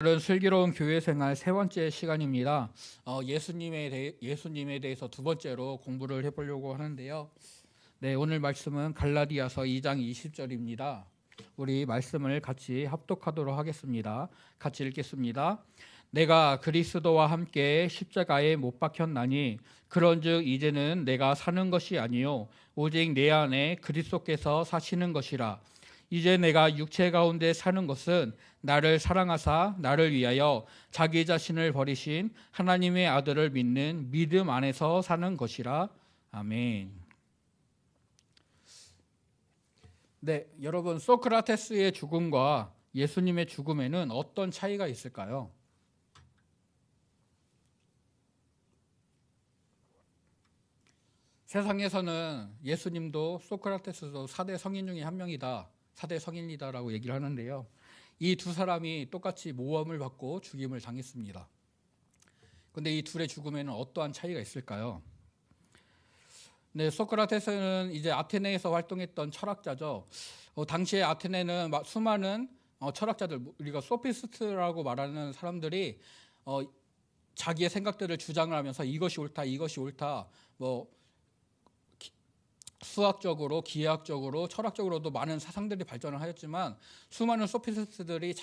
오늘은 슬기로운 교회 생활 세 번째 시간입니다. 예수님에 대해서 두 번째로 공부를 해보려고 하는데요. 네, 오늘 말씀은 갈라디아서 2장 20절입니다. 우리 말씀을 같이 합독하도록 하겠습니다. 같이 읽겠습니다. 내가 그리스도와 함께 십자가에 못 박혔나니 그런즉 이제는 내가 사는 것이 아니요 오직 내 안에 그리스도께서 사시는 것이라. 이제 내가 육체 가운데 사는 것은 나를 사랑하사 나를 위하여 자기 자신을 버리신 하나님의 아들을 믿는 믿음 안에서 사는 것이라. 아멘. 네, 여러분, 소크라테스의 죽음과 예수님의 죽음에는 어떤 차이가 있을까요? 세상에서는 예수님도 소크라테스도 4대 성인 중에 한 명이다, 4대 성인이다라고 얘기를 하는데요. 이 두 사람이 똑같이 모함을 받고 죽임을 당했습니다. 그런데 이 둘의 죽음에는 어떠한 차이가 있을까요? 네, 소크라테스는 이제 아테네에서 활동했던 철학자죠. 당시에 아테네는 수많은 철학자들, 우리가 소피스트라고 말하는 사람들이 자기의 생각들을 주장을 하면서 이것이 옳다, 이것이 옳다, 수학적으로, 기하학적으로, 철학적으로도 많은 사상들이 발전을 하였지만 수많은 소피스트들이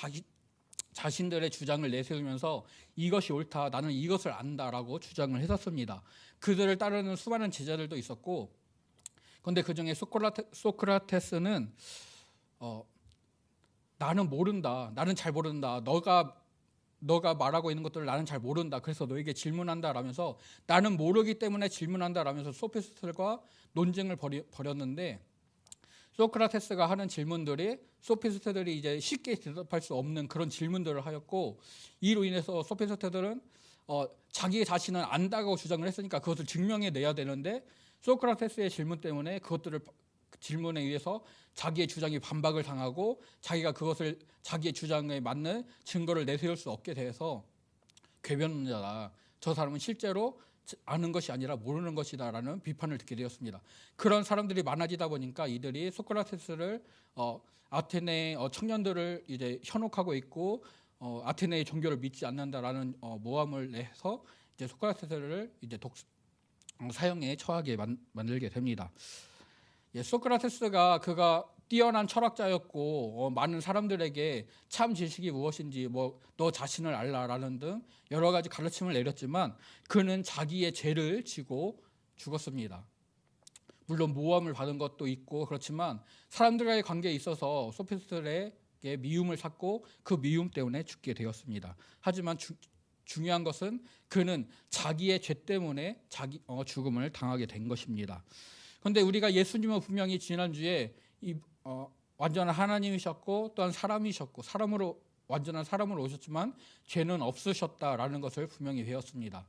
자신들의 주장을 내세우면서 이것이 옳다, 나는 이것을 안다라고 주장을 했었습니다. 그들을 따르는 수많은 제자들도 있었고, 그런데 그 중에 소크라테스는 나는 모른다, 나는 잘 모른다, 너가 말하고 있는 것들을 나는 잘 모른다, 그래서 너에게 질문한다 라면서 나는 모르기 때문에 질문한다 라면서 소피스트들과 논쟁을 벌였는데, 소크라테스가 하는 질문들이 소피스트들이 이제 쉽게 대답할 수 없는 그런 질문들을 하였고, 이로 인해서 소피스트들은 자기 자신은 안다고 주장을 했으니까 그것을 증명해내야 되는데, 소크라테스의 질문 때문에 질문에 의해서 자기의 주장이 반박을 당하고 자기가 그것을 자기의 주장에 맞는 증거를 내세울 수 없게 돼서 궤변자다, 저 사람은 실제로 아는 것이 아니라 모르는 것이다 라는 비판을 듣게 되었습니다. 그런 사람들이 많아지다 보니까 이들이 소크라테스를 아테네 청년들을 이제 현혹하고 있고 아테네의 종교를 믿지 않는다라는 모함을 내서 이제 소크라테스를 이제 사형에 처하게 만들게 됩니다. 예, 소크라테스가 그가 뛰어난 철학자였고 많은 사람들에게 참 지식이 무엇인지 너 자신을 알라라는 등 여러 가지 가르침을 내렸지만 그는 자기의 죄를 지고 죽었습니다. 물론 모함을 받은 것도 있고 그렇지만 사람들과의 관계에 있어서 소피스트들에게 미움을 샀고 그 미움 때문에 죽게 되었습니다. 하지만 중요한 것은 그는 자기의 죄 때문에 죽음을 당하게 된 것입니다. 그런데 우리가 예수님은 분명히 지난주에 완전한 하나님이셨고 또한 사람이셨고 완전한 사람으로 오셨지만 죄는 없으셨다라는 것을 분명히 배웠습니다.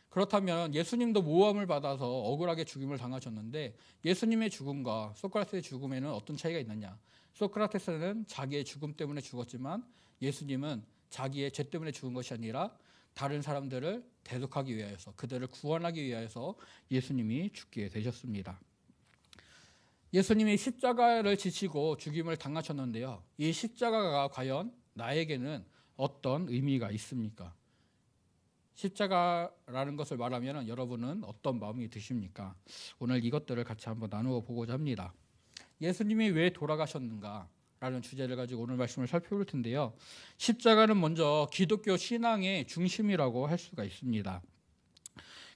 그렇다면 예수님도 모함을 받아서 억울하게 죽임을 당하셨는데 예수님의 죽음과 소크라테스의 죽음에는 어떤 차이가 있느냐? 소크라테스는 자기의 죽음 때문에 죽었지만 예수님은 자기의 죄 때문에 죽은 것이 아니라 다른 사람들을 대속하기 위하여서, 그들을 구원하기 위하여서 예수님이 죽게 되셨습니다. 예수님이 십자가를 지시고 죽임을 당하셨는데요. 이 십자가가 과연 나에게는 어떤 의미가 있습니까? 십자가라는 것을 말하면 여러분은 어떤 마음이 드십니까? 오늘 이것들을 같이 한번 나누어 보고자 합니다. 예수님이 왜 돌아가셨는가? 라는 주제를 가지고 오늘 말씀을 살펴볼 텐데요. 십자가는 먼저 기독교 신앙의 중심이라고 할 수가 있습니다.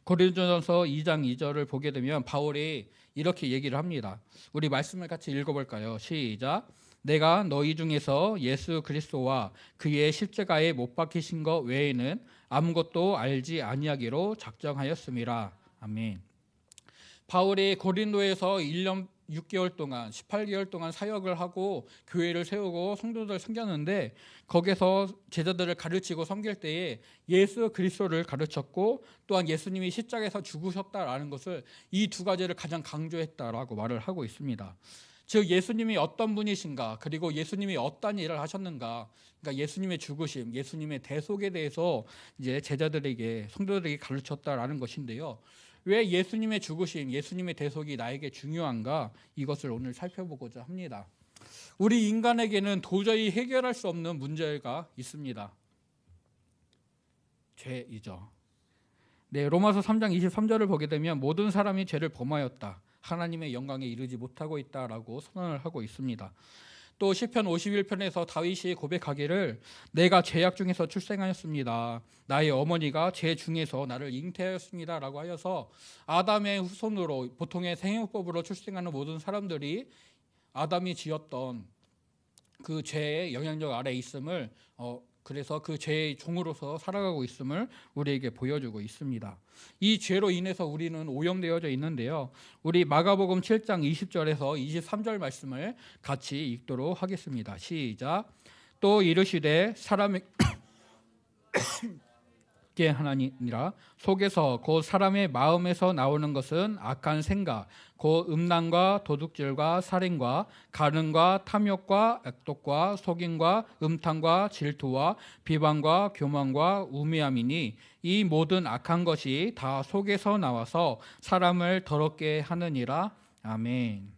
고린도전서 2장 2절을 보게 되면 바울이 이렇게 얘기를 합니다. 우리 말씀을 같이 읽어볼까요? 시작. 내가 너희 중에서 예수 그리스도와 그의 십자가에 못 박히신 것 외에는 아무것도 알지 아니하기로 작정하였음이라. 아멘. 바울이 고린도에서 1년 6개월 동안 18개월 동안 사역을 하고 교회를 세우고 성도들을 섬겼는데 거기서 제자들을 가르치고 섬길 때에 예수 그리스도를 가르쳤고 또한 예수님이 십자가에서 죽으셨다라는 것을 이 두 가지를 가장 강조했다라고 말을 하고 있습니다. 즉 예수님이 어떤 분이신가, 그리고 예수님이 어떤 일을 하셨는가, 그러니까 예수님의 죽으심, 예수님의 대속에 대해서 이제 제자들에게, 성도들에게 가르쳤다라는 것인데요. 왜 예수님의 죽으심, 예수님의 대속이 나에게 중요한가, 이것을 오늘 살펴보고자 합니다. 우리 인간에게는 도저히 해결할 수 없는 문제가 있습니다. 죄이죠. 네, 로마서 3장 23절을 보게 되면 모든 사람이 죄를 범하였다. 하나님의 영광에 이르지 못하고 있다라고 선언을 하고 있습니다. 또 시편 51편에서 다윗이 고백하기를 내가 죄악 중에서 출생하였습니다. 나의 어머니가 죄 중에서 나를 잉태하였습니다 라고 하여서 아담의 후손으로 보통의 생육법으로 출생하는 모든 사람들이 아담이 지었던 그 죄의 영향력 아래에 있음을 그래서 그 죄의 종으로서 살아가고 있음을 우리에게 보여주고 있습니다. 이 죄로 인해서 우리는 오염되어져 있는데요. 우리 마가복음 7장 20절에서 23절 말씀을 같이 읽도록 하겠습니다. 시작. 또 이르시되 사람에게 하나니라 속에서 곧 사람의 마음에서 나오는 것은 악한 생각 곧 음란과 도둑질과 살인과 간음과 탐욕과 액독과 속임과 음탕과 질투와 비방과 교만과 우매함이니 이 모든 악한 것이 다 속에서 나와서 사람을 더럽게 하느니라. 아멘.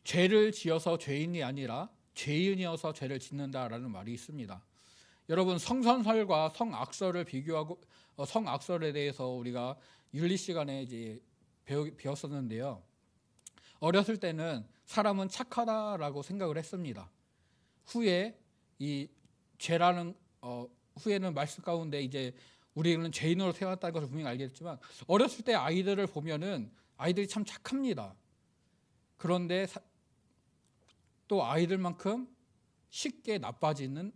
죄를 지어서 죄인이 아니라 죄인이어서 죄를 짓는다라는 말이 있습니다. 여러분, 성선설과 성악설을 비교하고 성악설에 대해서 우리가 윤리 시간에 이제 배웠었는데요. 어렸을 때는 사람은 착하다라고 생각을 했습니다. 후에 이 죄라는 후에는 말씀 가운데 이제 우리는 죄인으로 태어났다는 것을 분명히 알겠지만 어렸을 때 아이들을 보면은 아이들이 참 착합니다. 그런데 또 아이들만큼 쉽게 나빠진다고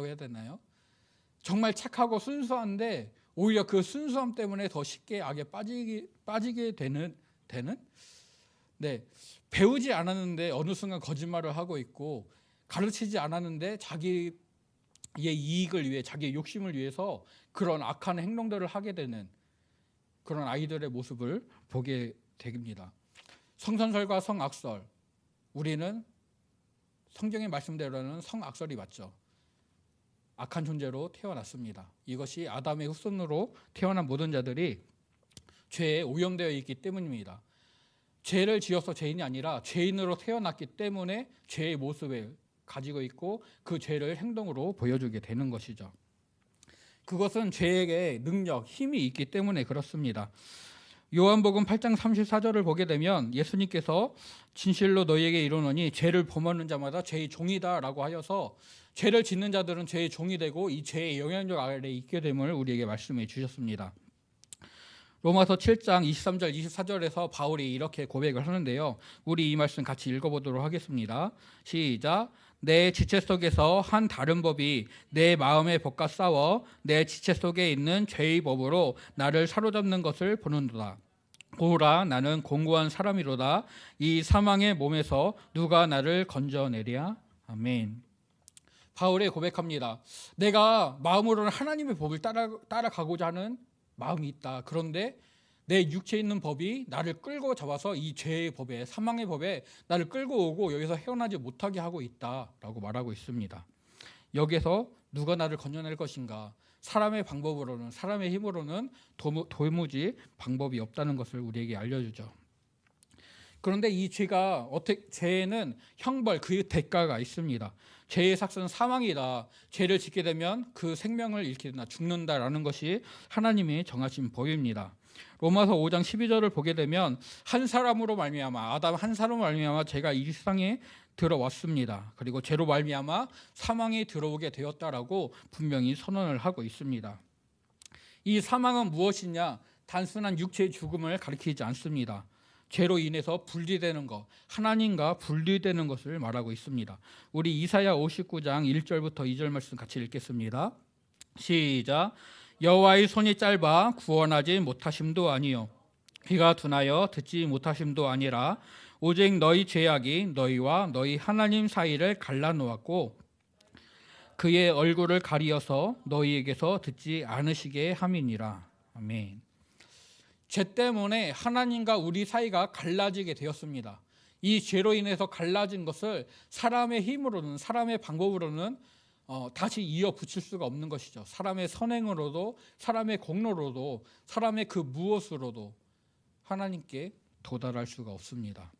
해야 되나요? 정말 착하고 순수한데 오히려 그 순수함 때문에 더 쉽게 악에 빠지게 되는 네, 배우지 않았는데 어느 순간 거짓말을 하고 있고 가르치지 않았는데 자기의 이익을 위해 자기의 욕심을 위해서 그런 악한 행동들을 하게 되는 그런 아이들의 모습을 보게 됩니다. 성선설과 성악설, 우리는 성경의 말씀대로는 성악설이 맞죠. 악한 존재로 태어났습니다. 이것이 아담의 후손으로 태어난 모든 자들이 죄에 오염되어 있기 때문입니다. 죄를 지어서 죄인이 아니라 죄인으로 태어났기 때문에 죄의 모습을 가지고 있고 그 죄를 행동으로 보여주게 되는 것이죠. 그것은 죄에게 능력, 힘이 있기 때문에 그렇습니다. 요한복음 8장 34절을 보게 되면 예수님께서 진실로 너희에게 이르노니 죄를 범하는 자마다 죄의 종이다 라고 하여서 죄를 짓는 자들은 죄의 종이 되고 이 죄의 영향력 아래에 있게 됨을 우리에게 말씀해 주셨습니다. 로마서 7장 23절 24절에서 바울이 이렇게 고백을 하는데요. 우리 이 말씀 같이 읽어보도록 하겠습니다. 시작. 내 지체 속에서 한 다른 법이 내 마음의 법과 싸워 내 지체 속에 있는 죄의 법으로 나를 사로잡는 것을 보는도다. 보라, 나는 공고한 사람이로다. 이 사망의 몸에서 누가 나를 건져내랴. 아멘. 바울이 고백합니다. 내가 마음으로는 하나님의 법을 따라가고자 하는 마음이 있다. 그런데 내 육체에 있는 법이 나를 끌고 잡아서 이 죄의 법에, 사망의 법에 나를 끌고 오고 여기서 헤어나지 못하게 하고 있다라고 말하고 있습니다. 여기서 누가 나를 건져낼 것인가? 사람의 방법으로는, 사람의 힘으로는 도무지 방법이 없다는 것을 우리에게 알려주죠. 그런데 이 죄에는 형벌, 그 대가가 있습니다. 죄의 삭은 사망이다. 죄를 짓게 되면 그 생명을 잃게 된다, 죽는다라는 것이 하나님이 정하신 법입니다. 로마서 5장 12절을 보게 되면 한 사람으로 말미암아, 아담 한 사람으로 말미암아 죄가 이 세상에 들어왔습니다. 그리고 죄로 말미암아 사망이 들어오게 되었다라고 분명히 선언을 하고 있습니다. 이 사망은 무엇이냐? 단순한 육체의 죽음을 가리키지 않습니다. 죄로 인해서 분리되는 것, 하나님과 분리되는 것을 말하고 있습니다. 우리 이사야 59장 1절부터 2절 말씀 같이 읽겠습니다. 시작. 여호와의 손이 짧아 구원하지 못하심도 아니요 귀가 둔하여 듣지 못하심도 아니라 오직 너희 죄악이 너희와 너희 하나님 사이를 갈라놓았고 그의 얼굴을 가리어서 너희에게서 듣지 않으시게 함이니라. 아멘. 죄 때문에 하나님과 우리 사이가 갈라지게 되었습니다. 이 죄로 인해서 갈라진 것을 사람의 힘으로는, 사람의 방법으로는 다시 이어 붙일 수가 없는 것이죠. 사람의 선행으로도, 사람의 공로로도, 사람의 그 무엇으로도 하나님께 도달할 수가 없습니다.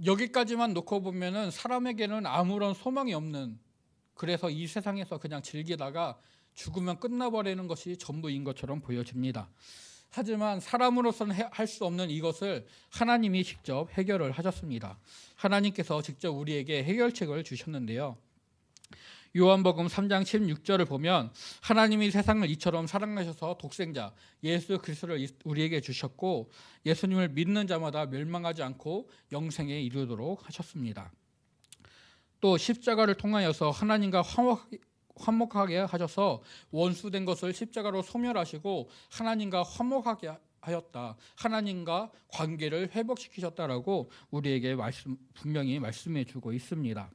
여기까지만 놓고 보면은 사람에게는 아무런 소망이 없는 그래서 이 세상에서 그냥 즐기다가 죽으면 끝나버리는 것이 전부인 것처럼 보여집니다. 하지만 사람으로서는 할 수 없는 이것을 하나님이 직접 해결을 하셨습니다. 하나님께서 직접 우리에게 해결책을 주셨는데요. 요한복음 3장 16절을 보면 하나님이 세상을 이처럼 사랑하셔서 독생자 예수 그리스도를 우리에게 주셨고 예수님을 믿는 자마다 멸망하지 않고 영생에 이르도록 하셨습니다. 또 십자가를 통하여서 하나님과 화목하게 하셔서 원수된 것을 십자가로 소멸하시고 하나님과 화목하게 하였다. 하나님과 관계를 회복시키셨다라고 우리에게 분명히 말씀해 주고 있습니다.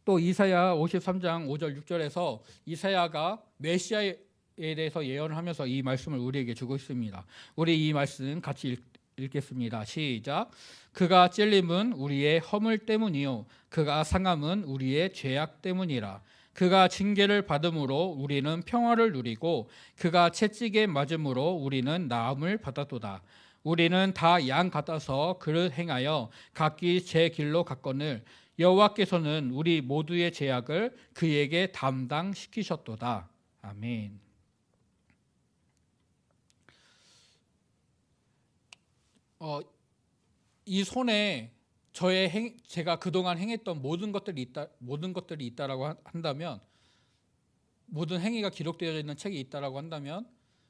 또 이사야 53장 5절 6절에서 이사야가 메시아에 대해서 예언을 하면서 이 말씀을 우리에게 주고 있습니다. 우리 이 말씀 같이 읽겠습니다. 시작. 그가 찔림은 우리의 허물 때문이요 그가 상함은 우리의 죄악 때문이라. 그가 징계를 받음으로 우리는 평화를 누리고 그가 채찍에 맞음으로 우리는 나음을 받았도다. 우리는 다 양 같아서 그를 행하여 각기 제 길로 갔거늘 여호와께서는 우리 모두의 죄악을 그에게 담당시키셨도다. 아멘. 이 손에 제가 그동안 행했던 모든 것들이 있다라고 한다면, 모든 행위가 기록되어 있는 책이 있다라고 한다면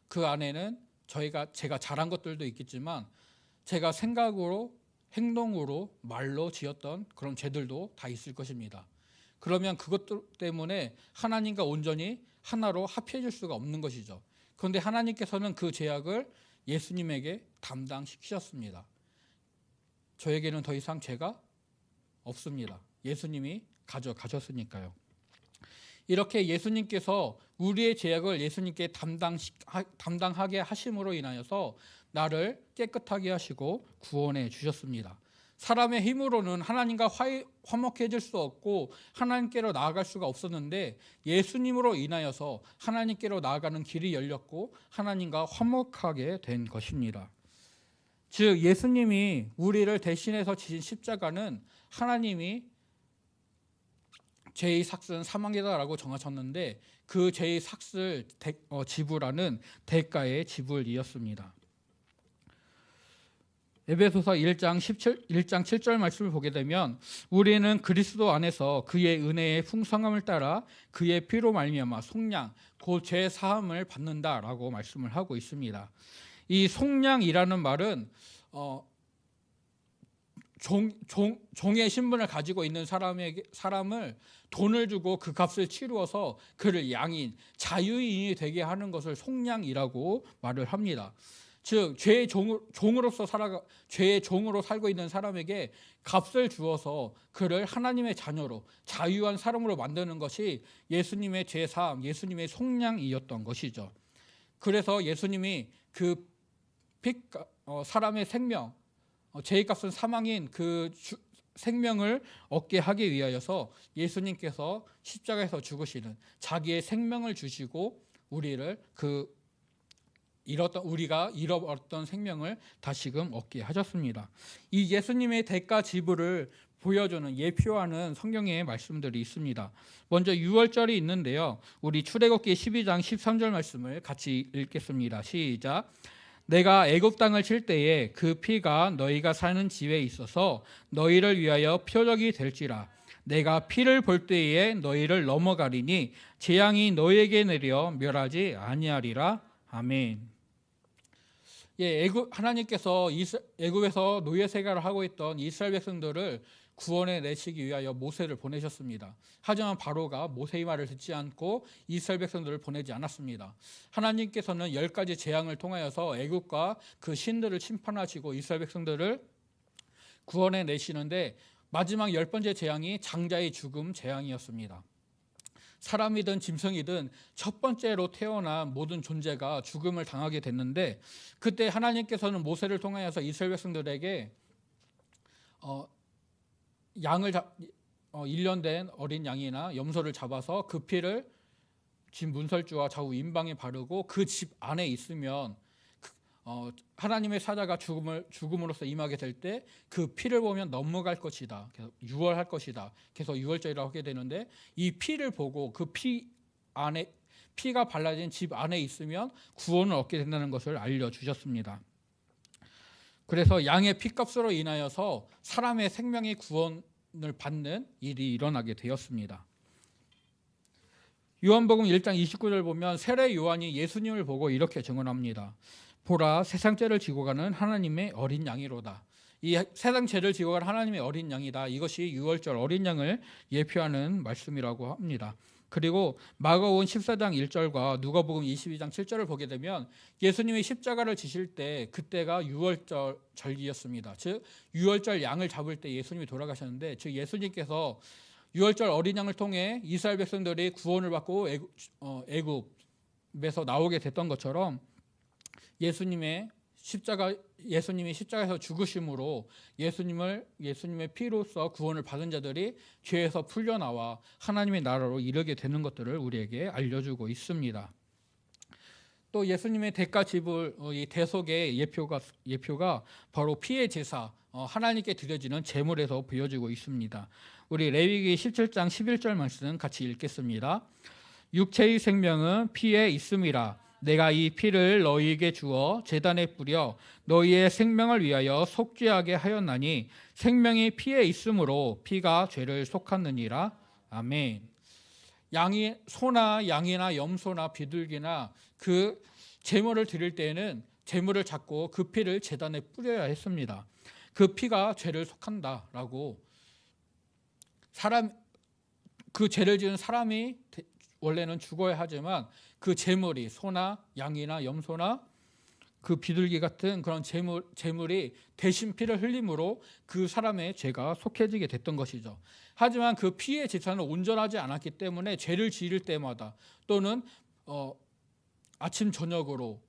그 안에는 제가 잘한 것들도 있겠지만 제가 생각으로, 행동으로, 말로 지었던 그런 죄들도 다 있을 것입니다. 그러면 그것들 때문에 하나님과 온전히 하나로 합해질 수가 없는 것이죠. 그런데 하나님께서는 그 죄악을 예수님에게 담당시키셨습니다. 저에게는 더 이상 죄가 없습니다. 예수님이 가져가셨으니까요. 이렇게 예수님께서 우리의 죄악을 예수님께 담당하게 하심으로 인하여서 나를 깨끗하게 하시고 구원해 주셨습니다. 사람의 힘으로는 하나님과 화목해질 수 없고 하나님께로 나아갈 수가 없었는데 예수님으로 인하여서 하나님께로 나아가는 길이 열렸고 하나님과 화목하게 된 것입니다. 즉 예수님이 우리를 대신해서 지신 십자가는 하나님이 죄의 삭은 사망이다라고 정하셨는데 그 죄의 삭을 지불하는 대가의 지불이었습니다. 에베소서 1장 7절 말씀을 보게 되면 우리는 그리스도 안에서 그의 은혜의 풍성함을 따라 그의 피로 말미암아 속량 곧 죄 사함을 받는다라고 말씀을 하고 있습니다. 이 속량이라는 말은 종의 신분을 가지고 있는 사람을 돈을 주고 그 값을 치루어서 그를 양인, 자유인이 되게 하는 것을 속량이라고 말을 합니다. 즉 죄의 종으로 살고 있는 사람에게 값을 주어서 그를 하나님의 자녀로 자유한 사람으로 만드는 것이 예수님의 죄사함, 예수님의 속량이었던 것이죠. 그래서 예수님이 그 사람의 생명, 죄의 값은 사망인 그 생명을 얻게 하기 위하여서 예수님께서 십자가에서 죽으시는 자기의 생명을 주시고 우리가 잃어버렸던 생명을 다시금 얻게 하셨습니다. 이 예수님의 대가 지불을 보여주는 예표하는 성경의 말씀들이 있습니다. 먼저 6월절이 있는데요. 우리 출애굽기 12장 13절 말씀을 같이 읽겠습니다. 시작. 내가 애굽 땅을 칠 때에 그 피가 너희가 사는 집에 있어서 너희를 위하여 표적이 될지라. 내가 피를 볼 때에 너희를 넘어가리니 재앙이 너희에게 내려 멸하지 아니하리라. 아멘. 하나님께서 애굽에서 노예 생활을 하고 있던 이스라엘 백성들을 구원해 내시기 위하여 모세를 보내셨습니다. 하지만 바로가 모세의 말을 듣지 않고 이스라엘 백성들을 보내지 않았습니다. 하나님께서는 10가지 재앙을 통하여서 애굽과 그 신들을 심판하시고 이스라엘 백성들을 구원해 내시는데 마지막 10번째 재앙이 장자의 죽음 재앙이었습니다. 사람이든 짐승이든 첫 번째로 태어난 모든 존재가 죽음을 당하게 됐는데 그때 하나님께서는 모세를 통하여서 이스라엘 백성들에게 1년 된 어린 양이나 염소를 잡아서 그 피를 집 문설주와 좌우 임방에 바르고 그 집 안에 있으면 하나님의 사자가 죽음으로써 임하게 될 때 그 피를 보면 넘어갈 것이다. 그래서 유월할 것이다. 그래서 유월절이라고 하게 되는데 이 피를 보고 그 피 안에 피가 발라진 집 안에 있으면 구원을 얻게 된다는 것을 알려주셨습니다. 그래서 양의 피값으로 인하여서 사람의 생명이 구원을 받는 일이 일어나게 되었습니다. 요한복음 1장 29절 보면 세례 요한이 예수님을 보고 이렇게 증언합니다. 보라, 세상 죄를 지고 가는 하나님의 어린 양이로다. 이 세상 죄를 지고 가는 하나님의 어린 양이다. 이것이 유월절 어린 양을 예표하는 말씀이라고 합니다. 그리고 마가복음 14장 1절과 누가복음 22장 7절을 보게 되면 예수님이 십자가를 지실 때 그때가 유월절 절기였습니다. 즉 유월절 양을 잡을 때 예수님이 돌아가셨는데, 즉 예수님께서 유월절 어린 양을 통해 이스라엘 백성들이 구원을 받고 애굽에서 나오게 됐던 것처럼 예수님이 십자가에서 죽으심으로 예수님의 피로써 구원을 받은 자들이 죄에서 풀려나와 하나님의 나라로 이르게 되는 것들을 우리에게 알려주고 있습니다. 또 예수님의 대가 지불, 이 대속의 예표가 바로 피의 제사, 하나님께 드려지는 제물에서 보여지고 있습니다. 우리 레위기 17장 11절 말씀 같이 읽겠습니다. 육체의 생명은 피에 있음이라. 내가 이 피를 너희에게 주어 제단에 뿌려 너희의 생명을 위하여 속죄하게 하였나니 생명이 피에 있으므로 피가 죄를 속았느니라. 아멘. 소나 양이나 염소나 비둘기나 그 제물을 드릴 때에는 제물을 잡고 그 피를 제단에 뿌려야 했습니다. 그 피가 죄를 속한다라고, 그 죄를 지은 사람이 원래는 죽어야 하지만 그 제물이 소나 양이나 염소나 그 비둘기 같은 그런 제물이 대신 피를 흘림으로 그 사람의 죄가 속해지게 됐던 것이죠. 하지만 그 피의 제사는 온전하지 않았기 때문에 죄를 지을 때마다 또는 아침 저녁으로,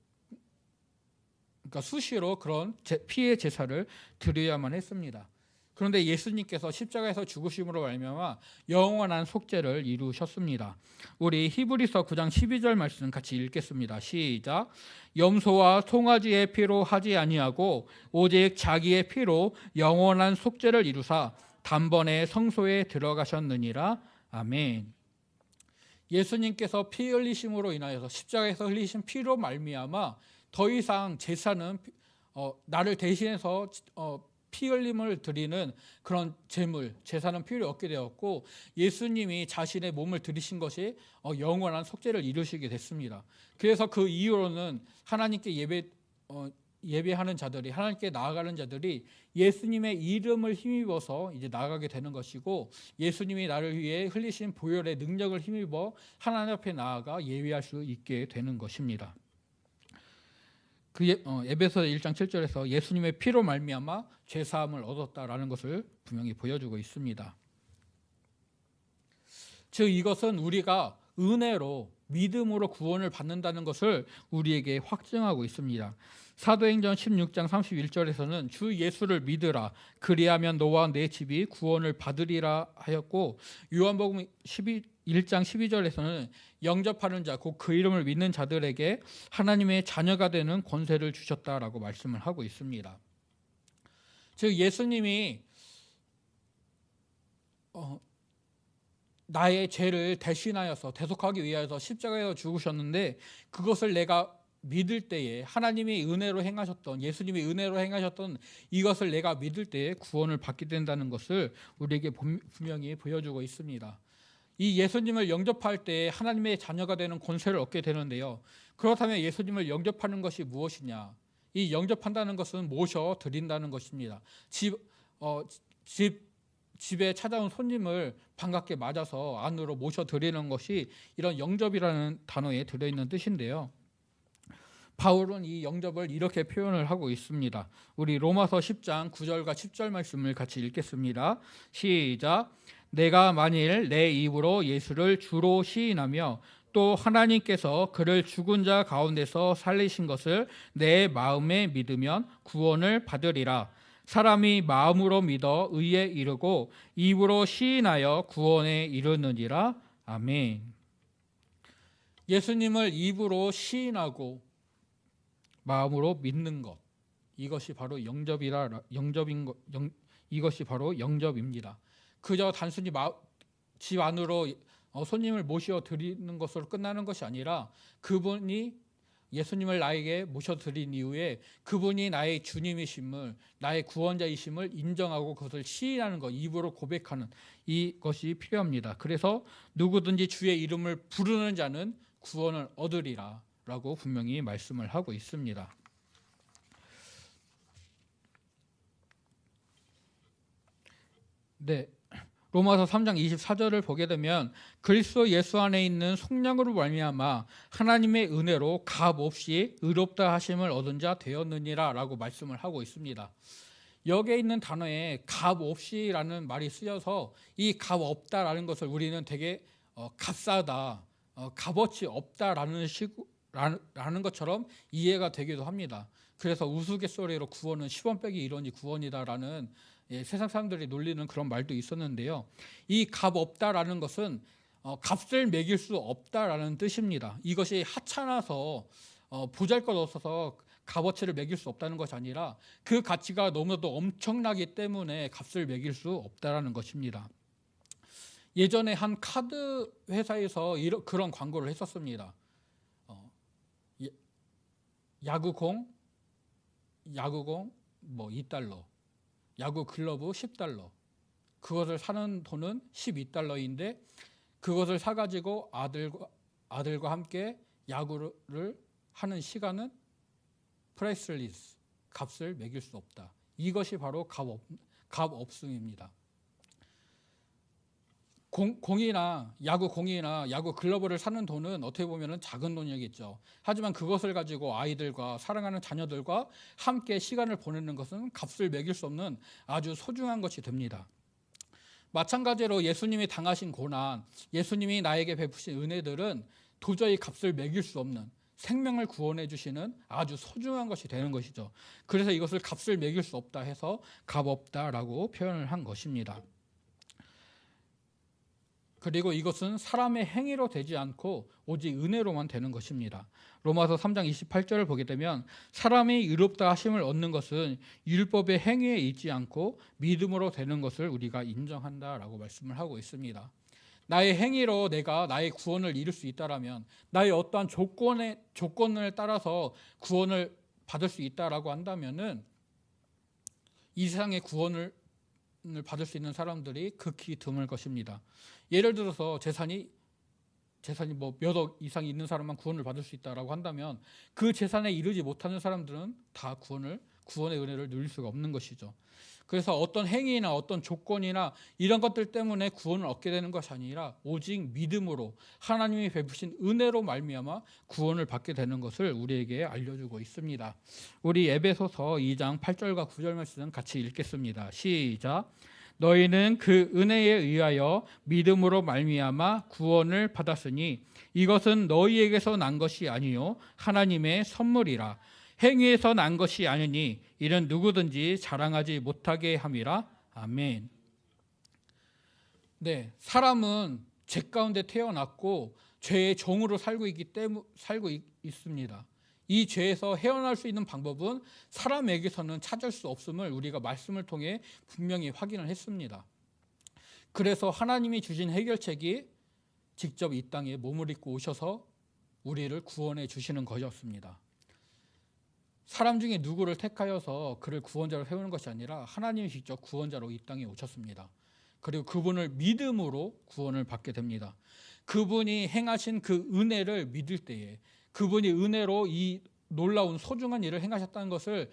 그러니까 수시로 그런 피의 제사를 드려야만 했습니다. 그런데 예수님께서 십자가에서 죽으심으로 말미암아 영원한 속죄를 이루셨습니다. 우리 히브리서 9장 12절 말씀 같이 읽겠습니다. 시작. 염소와 송아지의 피로 하지 아니하고 오직 자기의 피로 영원한 속죄를 이루사 단번에 성소에 들어가셨느니라. 아멘. 예수님께서 피 흘리심으로 인하여서 십자가에서 흘리신 피로 말미암아 더 이상 제사는 나를 대신해서 피 흘림을 드리는 그런 제사는 필요 없게 되었고, 예수님이 자신의 몸을 드리신 것이 영원한 속죄를 이루시게 됐습니다. 그래서 그 이후로는 하나님께 예배하는 자들이, 하나님께 나아가는 자들이 예수님의 이름을 힘입어서 이제 나아가게 되는 것이고, 예수님이 나를 위해 흘리신 보혈의 능력을 힘입어 하나님 앞에 나아가 예배할 수 있게 되는 것입니다. 에베소 1장 7절에서 예수님의 피로 말미암아 죄사함을 얻었다라는 것을 분명히 보여주고 있습니다. 즉 이것은 우리가 은혜로 믿음으로 구원을 받는다는 것을 우리에게 확증하고 있습니다. 사도행전 16장 31절에서는 주 예수를 믿으라 그리하면 너와 내 집이 구원을 받으리라 하였고, 요한복음 1장 12절에서는 영접하는 자, 곧 그 이름을 믿는 자들에게 하나님의 자녀가 되는 권세를 주셨다라고 말씀을 하고 있습니다. 즉 예수님이 나의 죄를 대신하여서 대속하기 위하여서 십자가에서 죽으셨는데, 그것을 내가 믿을 때에 하나님이 은혜로 행하셨던, 예수님이 은혜로 행하셨던 이것을 내가 믿을 때에 구원을 받게 된다는 것을 우리에게 분명히 보여주고 있습니다. 이 예수님을 영접할 때 하나님의 자녀가 되는 권세를 얻게 되는데요. 그렇다면 예수님을 영접하는 것이 무엇이냐? 이 영접한다는 것은 모셔 드린다는 것입니다. 집에 찾아온 손님을 반갑게 맞아서 안으로 모셔 드리는 것이 이런 영접이라는 단어에 들어있는 뜻인데요. 바울은 이 영접을 이렇게 표현을 하고 있습니다. 우리 로마서 10장 9절과 10절 말씀을 같이 읽겠습니다. 시작. 내가 만일 내 입으로 예수를 주로 시인하며 또 하나님께서 그를 죽은 자 가운데서 살리신 것을 내 마음에 믿으면 구원을 받으리라. 사람이 마음으로 믿어 의에 이르고 입으로 시인하여 구원에 이르느니라. 아멘. 예수님을 입으로 시인하고 마음으로 믿는 것, 이것이 바로 이것이 바로 영접입니다. 그저 단순히 집 안으로 손님을 모셔 드리는 것으로 끝나는 것이 아니라 그분이 예수님을 나에게 모셔드린 이후에 그분이 나의 주님이심을, 나의 구원자이심을 인정하고 그것을 시인하는 것, 입으로 고백하는 이것이 필요합니다. 그래서 누구든지 주의 이름을 부르는 자는 구원을 얻으리라 라고 분명히 말씀을 하고 있습니다. 네, 로마서 3장 24절을 보게 되면 그리스도 예수 안에 있는 속량으로 말미암아 하나님의 은혜로 값없이 의롭다 하심을 얻은 자 되었느니라 라고 말씀을 하고 있습니다. 여기에 있는 단어에 값없이라는 말이 쓰여서 이 값없다라는 것을 우리는 되게 값싸다, 값어치 없다라는 라는 것처럼 이해가 되기도 합니다. 그래서 우스갯소리로 구원은 10원 빼기 1원이 구원이다라는 세상 사람들이 놀리는 그런 말도 있었는데요. 이 값 없다라는 것은 값을 매길 수 없다라는 뜻입니다. 이것이 하찮아서 보잘것없어서 값어치를 매길 수 없다는 것이 아니라 그 가치가 너무나도 엄청나기 때문에 값을 매길 수 없다라는 것입니다. 예전에 한 카드 회사에서 그런 광고를 했었습니다. 야구공 뭐 $2, 야구 글러브 $10, 그것을 사는 돈은 $12인데 그것을 사가지고 아들과 함께 야구를 하는 시간은 프라이슬리스, 값을 매길 수 없다. 이것이 바로 값없음입니다. 야구공이나 야구 글러브를 사는 돈은 어떻게 보면 작은 돈이겠죠. 하지만 그것을 가지고 아이들과 사랑하는 자녀들과 함께 시간을 보내는 것은 값을 매길 수 없는 아주 소중한 것이 됩니다. 마찬가지로 예수님이 당하신 고난, 예수님이 나에게 베푸신 은혜들은 도저히 값을 매길 수 없는 생명을 구원해 주시는 아주 소중한 것이 되는 것이죠. 그래서 이것을 값을 매길 수 없다 해서 값없다라고 표현을 한 것입니다. 그리고 이것은 사람의 행위로 되지 않고 오직 은혜로만 되는 것입니다. 로마서 3장 28절을 보게 되면 사람이 의롭다 하심을 얻는 것은 율법의 행위에 있지 않고 믿음으로 되는 것을 우리가 인정한다라고 말씀을 하고 있습니다. 나의 행위로 내가 나의 구원을 이룰 수 있다라면, 나의 어떠한 조건을 따라서 구원을 받을 수 있다라고 한다면은 이 세상의 구원을 받을 수 있는 사람들이 극히 드물 것입니다. 예를 들어서 재산이 뭐 몇 억 이상이 있는 사람만 구원을 받을 수 있다라고 한다면 그 재산에 이르지 못하는 사람들은 다 구원의 은혜를 누릴 수가 없는 것이죠. 그래서 어떤 행위나 어떤 조건이나 이런 것들 때문에 구원을 얻게 되는 것이 아니라 오직 믿음으로 하나님이 베푸신 은혜로 말미암아 구원을 받게 되는 것을 우리에게 알려주고 있습니다. 우리 에베소서 2장 8절과 9절 말씀 같이 읽겠습니다. 시작. 너희는 그 은혜에 의하여 믿음으로 말미암아 구원을 받았으니 이것은 너희에게서 난 것이 아니요 하나님의 선물이라. 행위에서 난 것이 아니니 이는 누구든지 자랑하지 못하게 함이라. 아멘. 네, 사람은 죄 가운데 태어났고 죄의 종으로 살고 있습니다. 이 죄에서 헤어날 수 있는 방법은 사람에게서는 찾을 수 없음을 우리가 말씀을 통해 분명히 확인을 했습니다. 그래서 하나님이 주신 해결책이 직접 이 땅에 몸을 입고 오셔서 우리를 구원해 주시는 것이었습니다. 사람 중에 누구를 택하여서 그를 구원자로 세우는 것이 아니라 하나님이 직접 구원자로 이 땅에 오셨습니다. 그리고 그분을 믿음으로 구원을 받게 됩니다. 그분이 행하신 그 은혜를 믿을 때에, 그분이 은혜로 이 놀라운 소중한 일을 행하셨다는 것을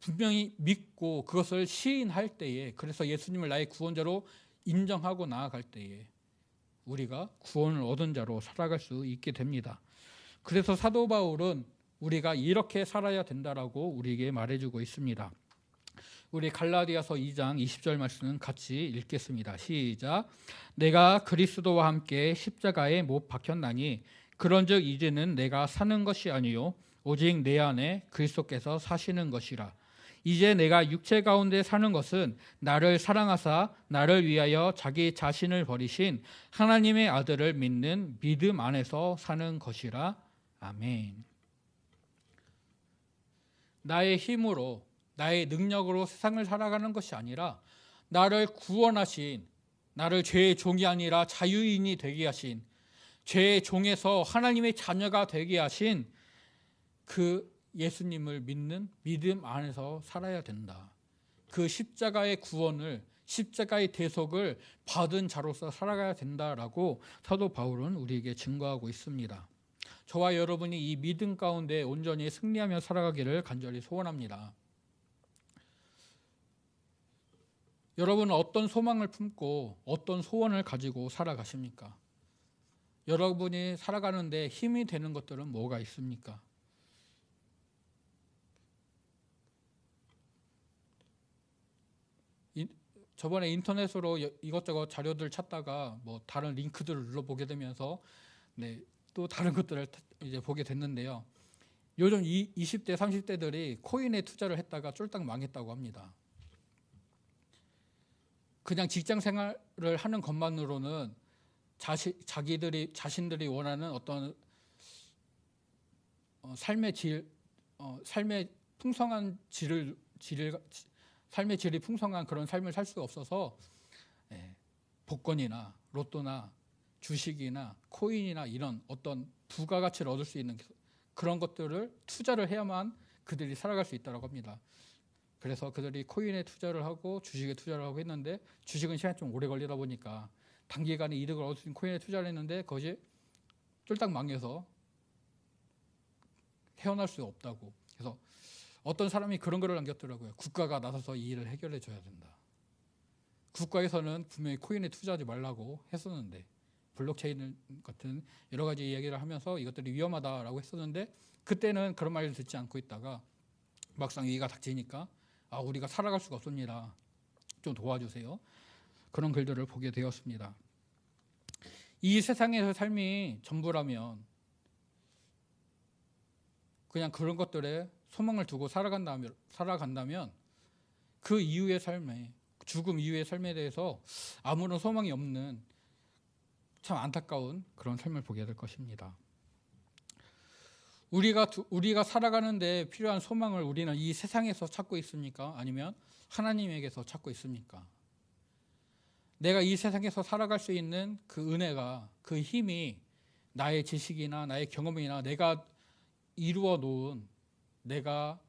분명히 믿고 그것을 시인할 때에, 그래서 예수님을 나의 구원자로 인정하고 나아갈 때에 우리가 구원을 얻은 자로 살아갈 수 있게 됩니다. 그래서 사도 바울은 우리가 이렇게 살아야 된다라고 우리에게 말해주고 있습니다. 우리 갈라디아서 2장 20절 말씀은 같이 읽겠습니다. 시작. 내가 그리스도와 함께 십자가에 못 박혔나니 그런즉 이제는 내가 사는 것이 아니요 오직 내 안에 그리스도께서 사시는 것이라. 이제 내가 육체 가운데 사는 것은 나를 사랑하사 나를 위하여 자기 자신을 버리신 하나님의 아들을 믿는 믿음 안에서 사는 것이라. 아멘. 나의 힘으로, 나의 능력으로 세상을 살아가는 것이 아니라 나를 구원하신, 나를 죄의 종이 아니라 자유인이 되게 하신, 죄의 종에서 하나님의 자녀가 되게 하신 그 예수님을 믿는 믿음 안에서 살아야 된다. 그 십자가의 구원을, 십자가의 대속을 받은 자로서 살아가야 된다라고 사도 바울은 우리에게 증거하고 있습니다. 저와 여러분이 이 믿음 가운데 온전히 승리하며 살아가기를 간절히 소원합니다. 여러분은 어떤 소망을 품고 어떤 소원을 가지고 살아가십니까? 여러분이 살아가는데 힘이 되는 것들은 뭐가 있습니까? 저번에 인터넷으로 이것저것 자료들 찾다가 뭐 다른 링크들을 눌러보게 되면서 또 다른 것들을 이제 보게 됐는데요. 요즘 20대, 30대들이 코인에 투자를 했다가 쫄딱 망했다고 합니다. 그냥 직장 생활을 하는 것만으로는 자신들이 원하는 어떤 삶의 풍성한 삶의 질이 풍성한 그런 삶을 살 수가 없어서 복권이나 로또나 주식이나 코인이나 이런 어떤 부가가치를 얻을 수 있는 그런 것들을 투자를 해야만 그들이 살아갈 수 있다고 합니다. 그래서 그들이 코인에 투자를 하고 주식에 투자를 하고 했는데, 주식은 시간이 좀 오래 걸리다 보니까 단기간에 이득을 얻을 수 있는 코인에 투자를 했는데 그것이 쫄딱 망해서 헤어날 수 없다고. 그래서 어떤 사람이 그런 글을 남겼더라고요. 국가가 나서서 이 일을 해결해 줘야 된다. 국가에서는 분명히 코인에 투자하지 말라고 했었는데, 블록체인 같은 여러 가지 이야기를 하면서 이것들이 위험하다라고 했었는데, 그때는 그런 말을 듣지 않고 있다가 막상 위기가 닥치니까 우리가 살아갈 수가 없습니다. 좀 도와주세요. 그런 글들을 보게 되었습니다. 이 세상에서 삶이 전부라면 그냥 그런 것들에 소망을 두고 살아간다면 그 이후의 삶에, 죽음 이후의 삶에 대해서 아무런 소망이 없는 참 안타까운 그런 삶을 보게 될 것입니다. 우리가 살아가는데 필요한 소망을 우리는 이 세상에서 찾고 있습니까? 아니면 하나님에게서 찾고 있습니까? 내가 이 세상에서 살아갈 수 있는 그 은혜가, 그 힘이 나의 지식이나 나의 경험이나 내가 이루어 놓은, 내가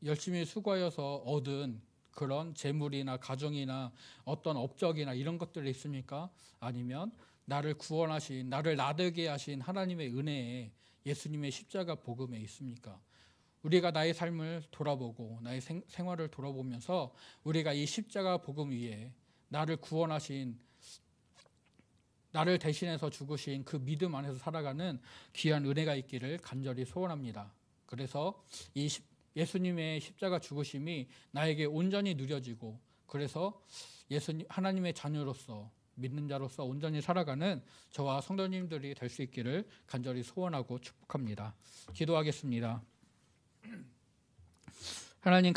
열심히 수고하여서 얻은 그런 재물이나 가정이나 어떤 업적이나 이런 것들이 있습니까? 아니면 나를 구원하신, 나를 나되게 하신 하나님의 은혜에, 예수님의 십자가 복음에 있습니까? 우리가 나의 삶을 돌아보고 나의 생활을 돌아보면서 우리가 이 십자가 복음 위에 나를 구원하신, 나를 대신해서 죽으신 그 믿음 안에서 살아가는 귀한 은혜가 있기를 간절히 소원합니다. 그래서 이 예수님의 십자가 죽으심이 나에게 온전히 누려지고, 그래서 하나님의 자녀로서, 믿는 자로서 온전히 살아가는 저와 성도님들이 될 수 있기를 간절히 소원하고 축복합니다. 기도하겠습니다. 하나님